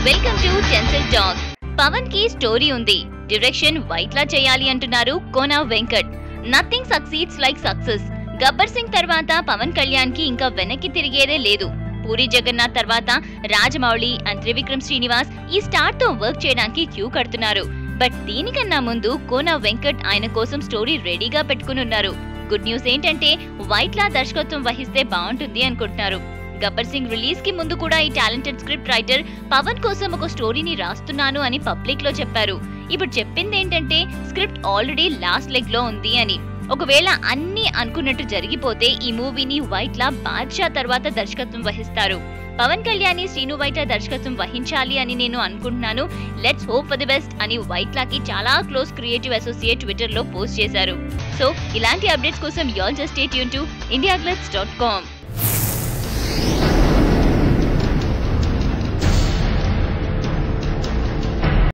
Welcome to tinsel talk. Pavan కి story ఉంది, direction Vaitla చేయాలి అంటున్నారు Kona Venkat. Nothing succeeds like success. Gabbar Singh తర్వాత పవన్ కళ్యాణ్ కి ఇంకా వెనక్కి తిరిగేదే లేదు. పూరి జగన్నాథ్ తర్వాత రాజమౌళి అండ్ త్రివిక్రమ్ శ్రీనివాస్ ఈ స్టార్ తో వర్క్ చేయడానికి క్యూ కడుతున్నారు. బట్ దీనికన్నా ముందు కోన వెంకట్ ఆయన కోసం స్టోరీ రెడీగా పెట్టుకుని ఉన్నారు. గుడ్ న్యూస్ ఏంటంటే వైట్లా దర్శకత్వం వహిస్తే బాగుంటుంది అనుకుంటున్నారు. గబ్బర్ సింగ్ రిలీజ్ కి ముందు కూడా ఈ టాలెంటెడ్ స్క్రిప్ట్ రైటర్ పవన్ కోసం ఒక స్టోరీని రాస్తున్నాను అని పబ్లిక్ లో చెప్పారు. ఇప్పుడు చెప్పింది ఏంటంటే స్క్రిప్ట్ ఆల్రెడీ లాస్ట్ లెగ్ లో ఉంది అని. ఒకవేళ అన్ని అనుకున్నట్టు జరిగిపోతే ఈ మూవీని వైట్లా బాద్షా తర్వాత దర్శకత్వం వహిస్తారు. పవన్ కళ్యాణ్ శ్రీను వైట్ల దర్శకత్వం వహించాలి అని నేను అనుకుంటున్నాను. Let's hope for the best అని వైట్లాకి చాలా క్లోజ్ క్రియేటివ్ అసోసియేట్ ట్విట్టర్ లో పోస్ట్ చేశారు. సో ఇలాంటి అప్డేట్స్ కోసం you all just stay tune to indiaglitz.com.